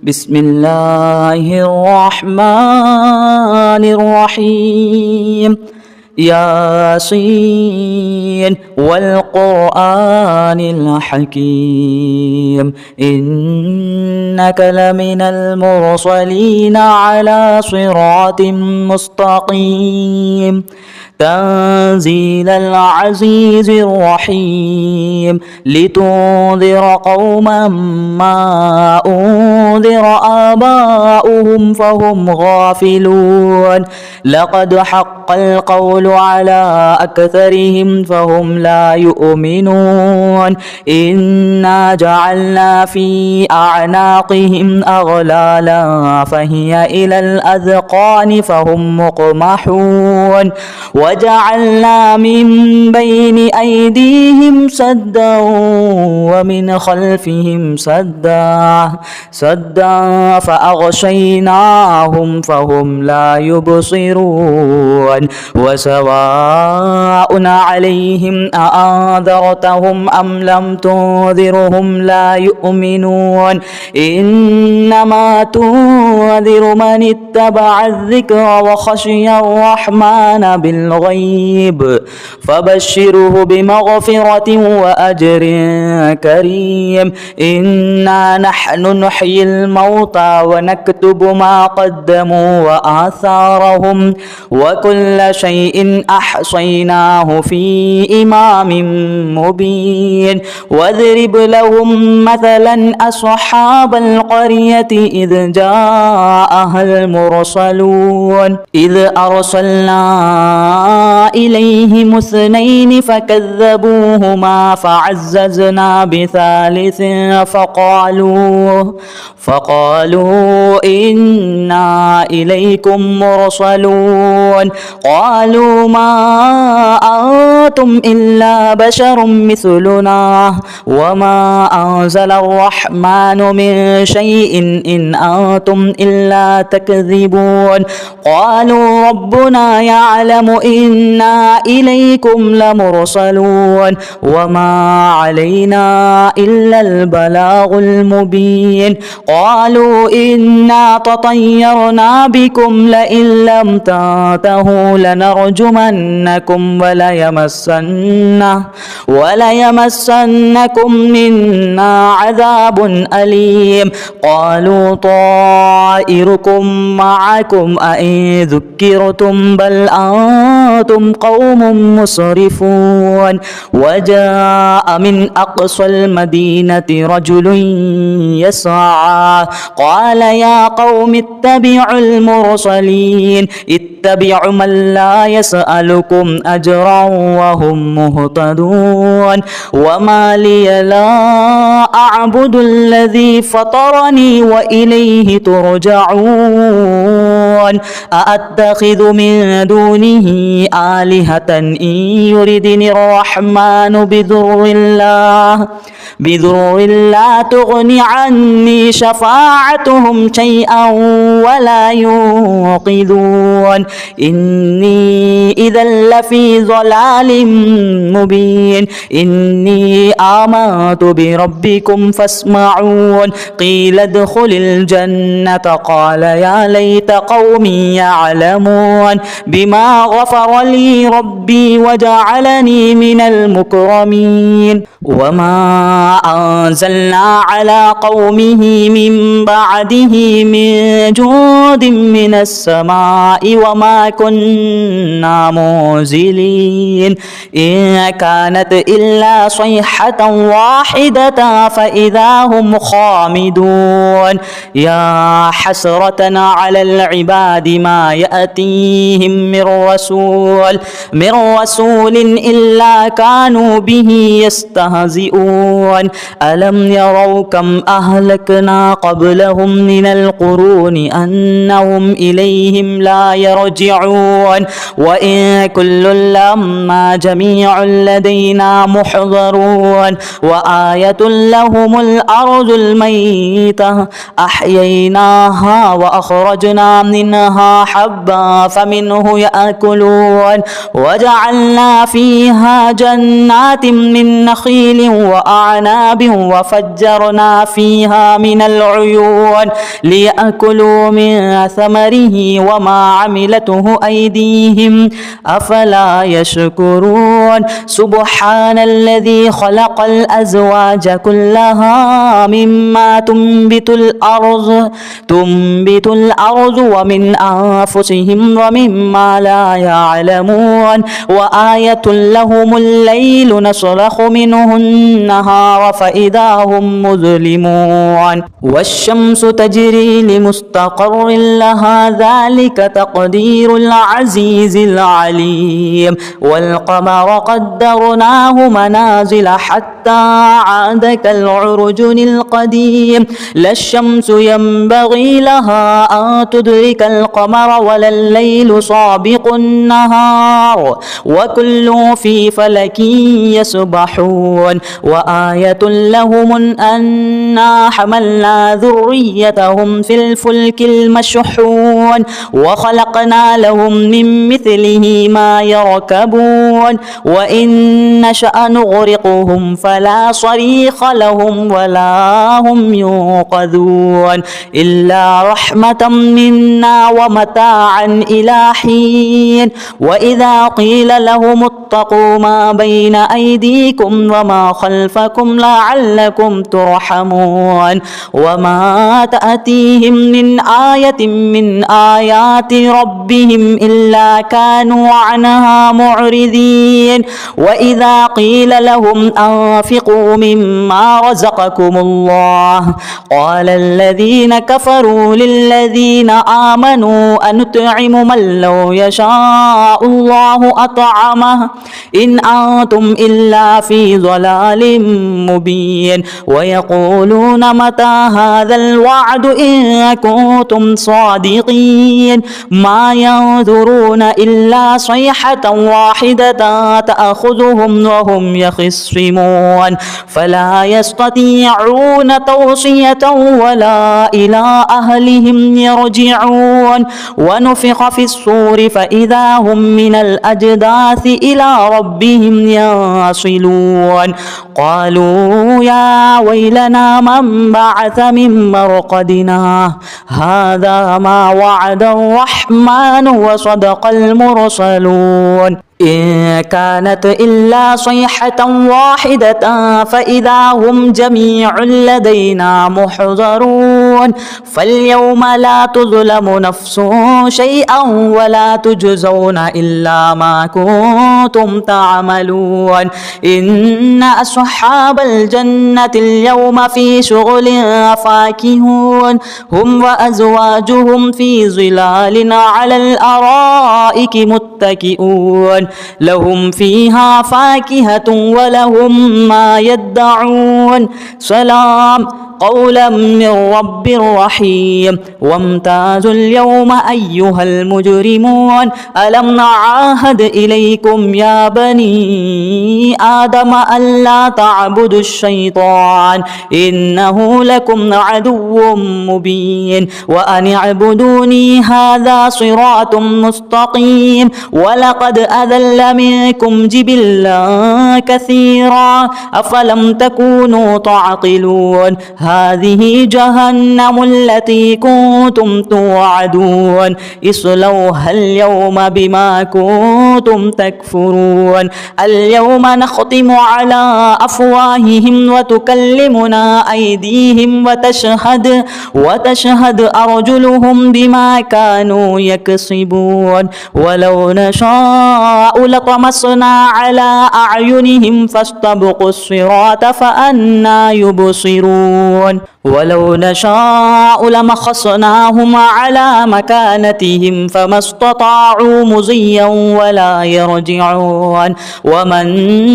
بسم الله الرحمن الرحيم. ياسين والقرآن الحكيم إنك لمن المرسلين على صراط مستقيم تنزيل العزيز الرحيم لتنذر قوما ما أنذر آباؤهم فهم غافلون لقد حق القول على أكثرهم فهم لا يؤمنون إنا جعلنا في أعناقهم أغلالا فهي إلى الأذقان فهم مقمحون وجعلنا من بين أيديهم سدا ومن خلفهم سدا فأغشيناهم فهم لا يبصرون وسواء عليهم أأنذرتهم أم لم تنذرهم لا يؤمنون إنما تنذر من اتبع الذكر وخشي الرحمن بالغيب فبشره بمغفرة وأجر كريم إنا نحن نحيي الموتى ونكتب ما قدموا وآثارهم وكل شيء أحصيناه في إمام مبين واضرب لهم مثلا أصحاب القرية إذ جاءها المرسلون إذ أرسلنا إليهم اثنين فكذبوهما فعززنا بثالث فقالوا إنا إليكم مرسلون قالوا ما أنتم إلا بشر مثلنا وما أنزل الرحمن من شيء إن أنتم إلا تكذبون قالوا ربنا يعلم إنا إليكم لمرسلون وما علينا إلا البلاغ المبين قالوا إنا تطيرنا بكم لئن لم تنتهوا لنرجمنكم وليمسنكم منا عذاب أليم قالوا طائركم معكم أئن ذكرتم بل أنتم قوم مسرفون وجاء من أقصى المدينة رجل يسعى قال يا قوم اتبعوا المرسلين اتبعوا من لا يسألكم أجرا وهم مهتدون وما لي لا أعبد الذي فطرني وإليه ترجعون أأتخذ من دونه آلهة إن يردني الرحمن بضر لا تغني عني شفاعتهم شيئا ولا ينقذون إني إذا لفي ضلال مبين إني آمنت بربكم فاسمعون قيل ادخل الجنة قال يا ليت قومي يعلمون بما غفر لي ربي وجعلني من المكرمين وما أنزلنا على قومه من بعده من جود من السماء وما كنا منزلين إن كانت إلا صيحة واحدة فإذا هم خامدون يا حسرة على العباد ما يأتيهم من رسول إلا كانوا به يستهزئون ألم يروا كم أهلكنا قبلهم من القرون أنهم إليهم لا يرجعون وإن كل لما جميع لدينا محضرون وآية لهم الأرض الميتة أحييناها وأخرجنا من منها حبا فمنه يأكلون وجعلنا فيها جنات من نخيل وأعناب وفجرنا فيها من العيون ليأكلوا من ثمره وما عملته أيديهم أفلا يشكرون سبحان الذي خلق الأزواج كلها مما تنبت الأرض ومن أنفسهم ومما لا يعلمون وآية لهم الليل نسلخ منه النهار فإذا هم مظلمون والشمس تجري لمستقر لها ذلك تقدير العزيز العليم والقمر قدرناه منازل حتى عاد كالعرجن القديم لا الشمس ينبغي لها أن تدرك القمر ولا الليل سابق النهار وكل في فلك يسبحون وآية لهم أنا حملنا ذريتهم في الفلك المشحون وخلقنا لهم من مثله ما يركبون وإن نشأ نغرقهم فلا صريخ لهم ولا هم ينقذون إلا رحمة منا ومتاعا إلى حين وإذا قيل لهم اتقوا ما بين أيديكم وما خلفكم لعلكم ترحمون وما تأتيهم من آية من آيات ربهم إلا كانوا عنها معرضين وإذا قيل لهم أنفقوا مما رزقكم الله قال الذين كفروا للذين آمنوا أنطعم من لو يشاء الله أطعمه إن أنتم إلا في ضلال مبين ويقولون متى هذا الوعد إن كنتم صادقين ما ينظرون إلا صيحة واحدة تأخذهم وهم يخصمون فلا يستطيعون توصية ولا إلى أهلهم يرجعون ونفخ في الصور فإذا هم من الأجداث إلى ربهم ينصلون قالوا يا ويلنا من بعث من مرقدنا هذا ما وعد الرحمن وصدق المرسلون إن كانت إلا صيحة واحدة فإذا هم جميع لدينا محضرون فاليوم لا تظلم نفس شيئا ولا تجزون إلا ما كنتم تعملون إن أصحاب الجنة اليوم في شغل فاكهون هم وأزواجهم في ظلال على الأرائك متكئون لهم فيها فاكهة ولهم ما يدعون سلام قولا من رب رحيم وامتازوا اليوم أيها المجرمون ألم نعاهد إليكم يا بني آدم ألا تعبدوا الشيطان إنه لكم عدو مبين وأن اعبدوني هذا صراط مستقيم ولقد أذل منكم جبلا كثيرا أفلم تكونوا تعقلون هذه جهنم التي كنتم توعدون اصلوها اليوم بما كنتم تكفرون اليوم نختم على أفواههم وتكلمنا أيديهم وتشهد أرجلهم بما كانوا يكسبون ولو نشاء لطمسنا على أعينهم فاستبقوا الصراط فأنى يبصرون ولو نشاء لمخصناهم على مكانتهم فما استطاعوا مضيا ولا يرجعون ومن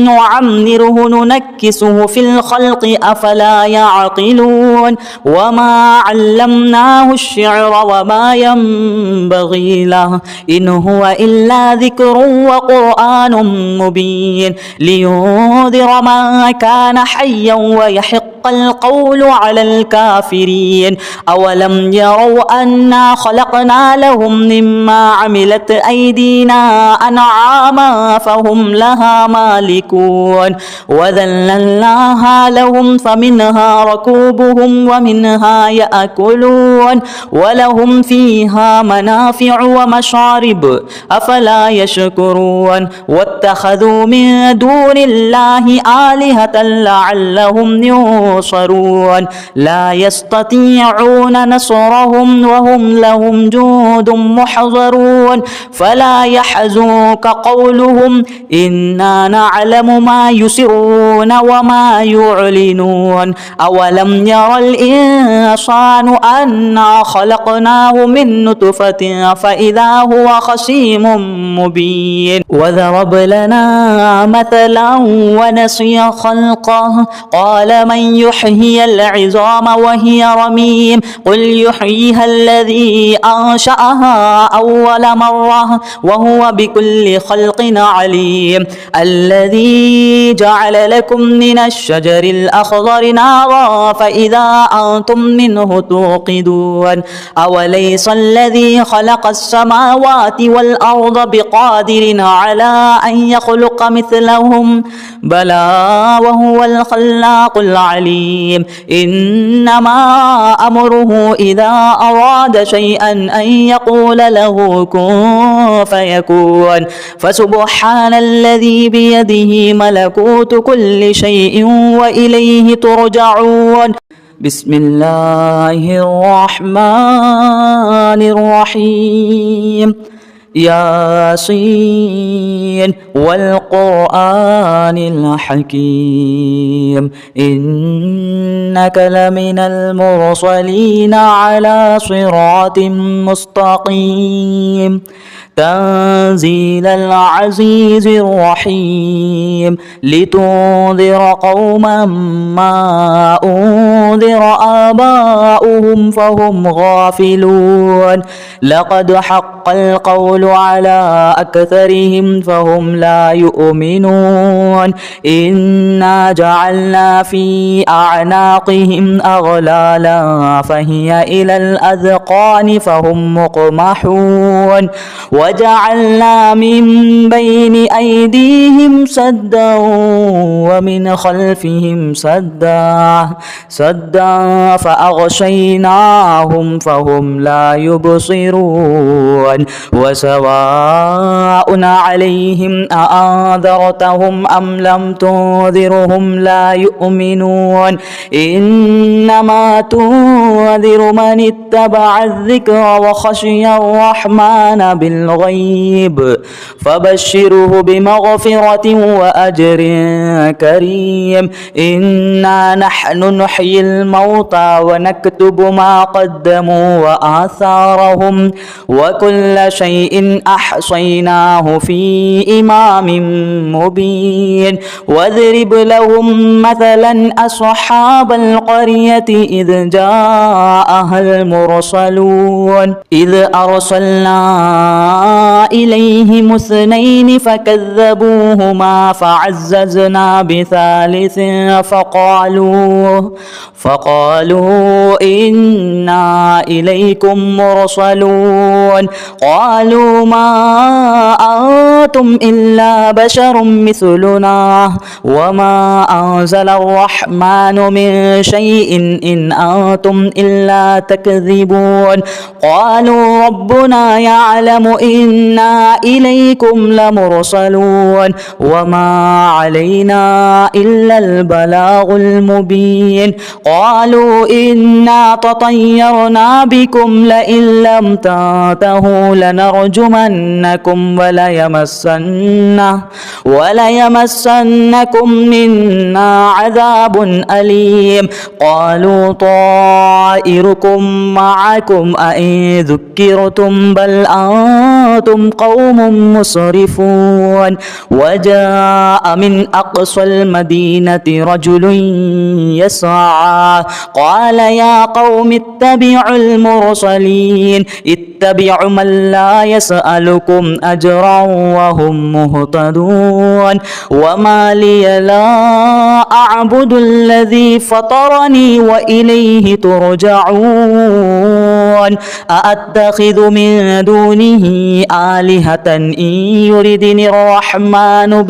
نعمره ننكسه في الخلق أفلا يعقلون وما علمناه الشعر وما ينبغي له إن هو إلا ذكر وقرآن مبين لينذر من كان حيا ويحق القول على الكافرين أولم يروا أنا خلقنا لهم مما عملت أيدينا أنعاما فهم لها مالكون وذللناها لهم فمنها ركوبهم ومنها يأكلون ولهم فيها منافع ومشارب أفلا يشكرون واتخذوا من دون الله آلهة لعلهم ينصرون لا يستطيعون نصرهم وهم لهم جند محضرون فلا يحزنك قولهم إنا نعلم ما يسرون وما يعلنون أولم ير الإنسان أنا خلقناه من نطفة فإذا هو خصيم مبين وضرب لنا مثلا ونسي خلقه قال من يحيي العظام وهي رميم قل يحييها الذي أنشأها أول مرة وهو بكل خلق عليم الذي جعل لكم من الشجر الأخضر نارا فإذا أنتم منه توقدون أوليس الذي خلق السماوات والأرض بقادر على أن يخلق مثلهم بلى وهو الخلاق العليم إنما أمره إذا أراد شيئا أن يقول له كن فيكون فسبحان الذي بيده ملكوت كل شيء وإليه ترجعون بسم الله الرحمن الرحيم ياسين والقرآن الحكيم إنك لمن المرسلين على صراط مستقيم تنزيل العزيز الرحيم لتنذر قوما ما أنذر آباؤهم فهم غافلون لقد حق القول على أكثرهم فهم لا يؤمنون إنا جعلنا في أعناقهم أغلالا فهي إلى الأذقان فهم مقمحون وجعلنا من بين أيديهم سدا ومن خلفهم سدا فأغشيناهم فهم لا يبصرون وسواء عليهم أأنذرتهم أم لم تنذرهم لا يؤمنون إنما تنذر من اتبع الذكر وخشي الرحمن بالغيب فبشره بمغفرة وأجر كريم إنا نحن نحيي الموتى ونكتب ما قدموا وآثارهم وكل شيء أحصيناه في إمام مبين واضرب لهم مثلا أصحاب القرية إذ جاءها المرسلون إذ أرسلنا إليهم اثنين فكذبوهما فعززنا بثالث فقالوا إنا إليكم مرسلون قالوا ما أنتم إلا بشر مثلنا وما أنزل الرحمن من شيء إن أنتم إلا تكذبون قالوا ربنا يعلم إنا إليكم لمرسلون وما علينا إلا البلاغ المبين قالوا إنا تطيرنا بكم لئن لم تنتهوا لنرجمنكم وليمسنكم منا عذاب أليم قالوا طائركم معكم أئن ذكرتم بل أنتم إنهم قوم مسرفون. وجاء من أقصى المدينة رجل يسعى قال يا قوم اتبعوا المرسلين اتبعوا من لا يسألكم أجرا وهم مهتدون. وما لي لا أعبد الذي فطرني وإليه ترجعون. أأتخذ من دونه آلهة إن يردني الرحمن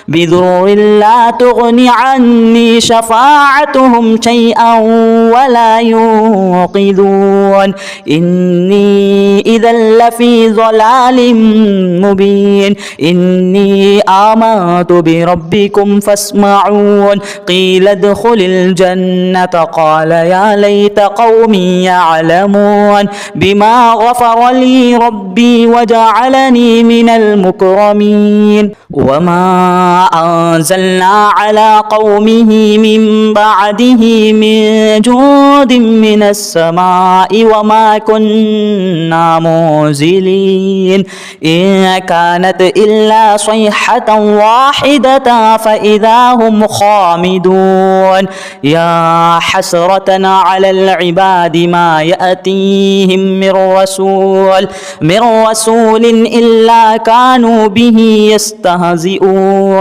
بضر لا تغني عني شفاعتهم شيئا ولا ينقذون. إني إذا لفي ضلال مبين. إني آمنت بربكم فاسمعون. قيل ادخل الجنة قال يا ليت قومي يعلمون بما غفر لي ربي وجعلني من المكرمين. وما أنزلنا على قومه من بعده من جود من السماء وما كنا منزلين. إن كانت إلا صيحة واحدة فإذا هم خامدون. يا حسرة على العباد ما يأتيهم من رسول إلا كانوا به يستهزئون.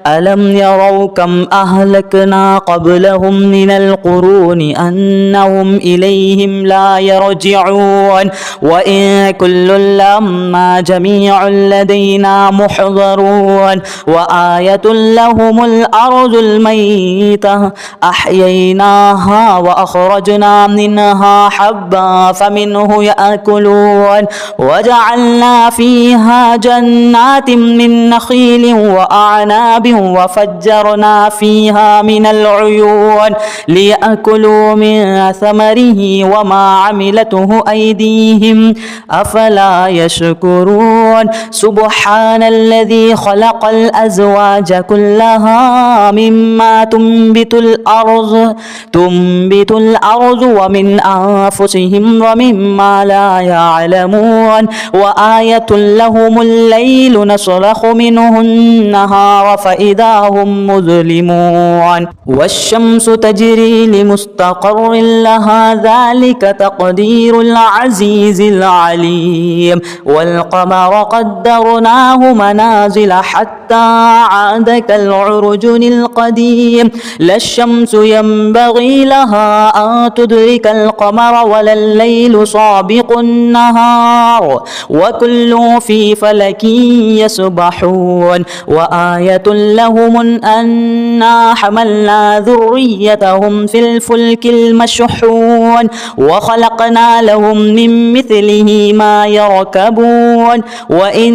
ألم يروا كم أهلكنا قبلهم من القرون أنهم إليهم لا يرجعون. وإن كل لما جميع لدينا محضرون. وآية لهم الأرض الميتة أحييناها وأخرجنا منها حبا فمنه يأكلون. وجعلنا فيها جنات من نخيل وأعناب وفجرنا فيها من العيون ليأكلوا من ثمره وما عملته أيديهم أفلا يشكرون. سبحان الذي خلق الأزواج كلها مما تنبت الأرض ومن أنفسهم ومما لا يعلمون. وآية لهم الليل نسلخ منه النهار فإذا هم مظلمون. والشمس تجري لمستقر لها ذلك تقدير العزيز العليم. والقمر قدرناه منازل حتى عاد كالعرجن القديم. لا الشمس ينبغي لها أن تدرك القمر ولا الليل سابق النهار وكل في فلك يسبحون. وآية لهم أنا حملنا ذريتهم في الفلك المشحون وخلقنا لهم من مثله ما يركبون. وإن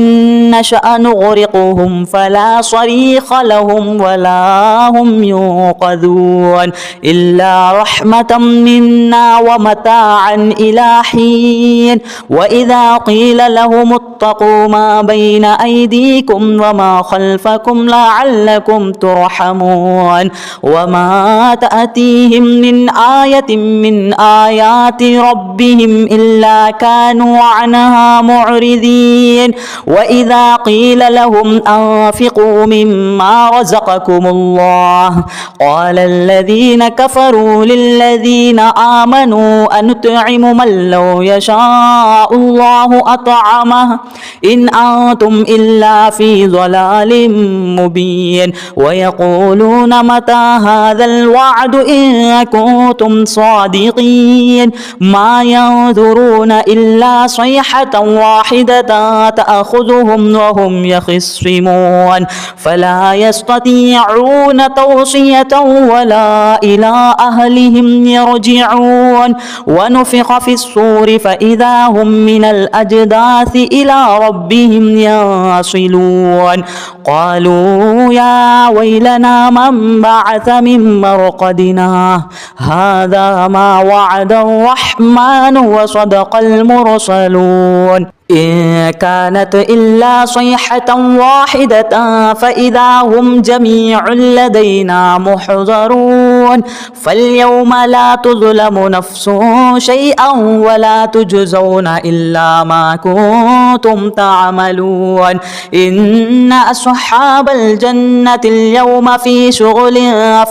نشأ نغرقهم فلا صريخ لهم ولا هم ينقذون إلا رحمة منا ومتاعا إلى حين. وإذا قيل لهم اتقوا ما بين أيديكم وما خلفكم لعلكم ترحمون. وما تأتيهم من آية من آيات ربهم إلا كانوا عنها معرضين. وإذا قيل لهم أنفقوا مما رزقكم الله قال الذين كفروا للذين آمنوا أنطعم من لو يشاء الله أطعمه إن أنتم إلا في ضلال مبين. ويقولون متى هذا الوعد إن كنتم صادقين. ما ينظرون إلا صيحة واحدة تأخذهم وهم يخصمون فلا يستطيعون توصية ولا إلى أهلهم يرجعون. ونفخ في الصور فإذا هم من الأجداث إلى ربهم ينصلون. قالوا يا ويلنا من بعث من مرقدنا هذا ما وعد الرحمن وصدق المرسلون. إن كانت إلا صيحة واحدة فإذا هم جميع لدينا محضرون فاليوم لا تظلم نفس شيئا ولا تجزون إلا ما كنتم تعملون إن أصحاب الجنة اليوم في شغل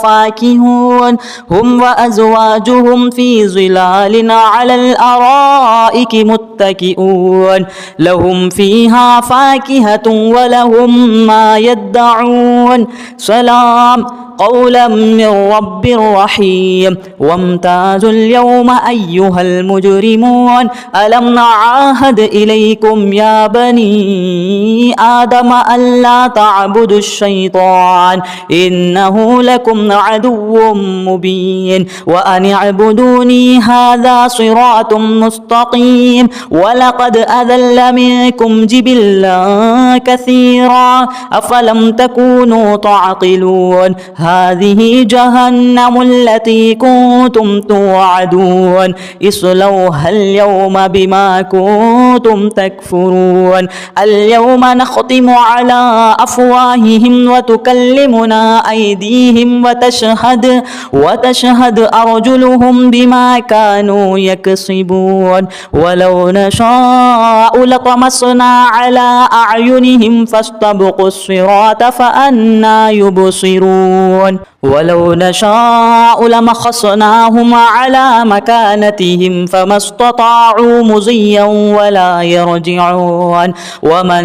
فاكهون هم وأزواجهم في ظلال على الأرائك متكئون لهم فيها فاكهة ولهم ما يدعون سلام قولا من رب رحيم وامتازوا اليوم أيها المجرمون ألم نعاهد إليكم يا بني آدم ألا تعبدوا الشيطان إنه لكم عدو مبين وأن اعبدوني هذا صراط مستقيم ولقد أذل منكم جبلا كثيرا أفلم تكونوا تعقلون هذه جهنم التي كنتم توعدون اصلوها اليوم بما كنتم تكفرون اليوم نختم على أفواههم وتكلمنا أيديهم وتشهد أرجلهم بما كانوا يكسبون ولو نشاء لطمسنا على أعينهم فاستبقوا الصراط فأنى يبصرون ولو نشاء لمخصناهم على مكانتهم فما استطاعوا مضيا ولا يرجعون ومن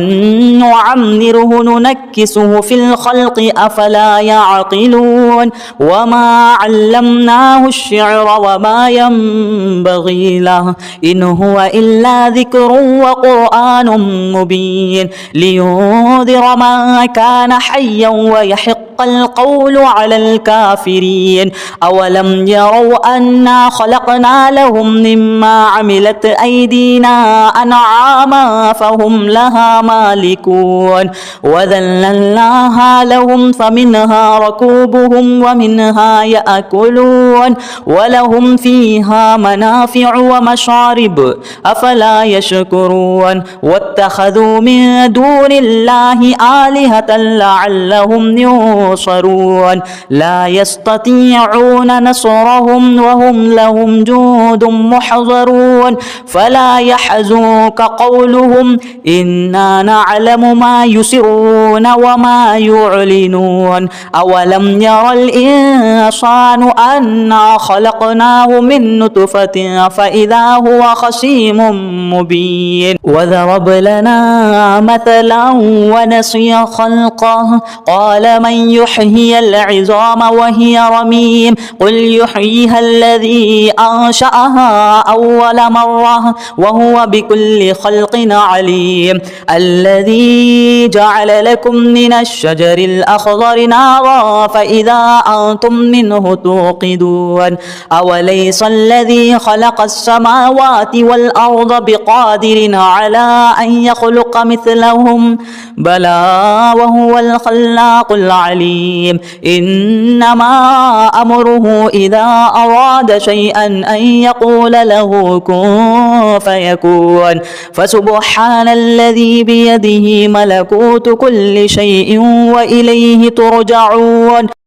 نعمره ننكسه في الخلق أفلا يعقلون وما علمناه الشعر وما ينبغي له إن هو إلا ذكر وقرآن مبين لينذر من كان حيا ويحق القول على الكافرين أولم يروا أنا خلقنا لهم مما عملت أيدينا أنعاما فهم لها مالكون وذللناها لهم فمنها ركوبهم ومنها يأكلون ولهم فيها منافع ومشارب أفلا يشكرون واتخذوا من دون الله آلهة لعلهم ينصرون لا يستطيعون نصرهم وهم لهم جند محضرون فلا يحزنك قولهم إنا نعلم ما يسرون وما يعلنون أولم ير الإنسان أنا خلقناه من نطفة فإذا هو خصيم مبين وضرب لنا مثلا ونسي خلقه قال من يحيي العظام وهي رميم قل يحييها الذي أنشأها أول مرة وهو بكل خلق عليم الذي جعل لكم من الشجر الأخضر نارا فإذا أنتم منه توقدون أوليس الذي خلق السماوات والأرض بقادر على أن يخلق مثلهم بلى وهو الخلاق العليم إنما أمره إذا أراد شيئا أن يقول له كن فيكون فسبحان الذي بيده ملكوت كل شيء وإليه ترجعون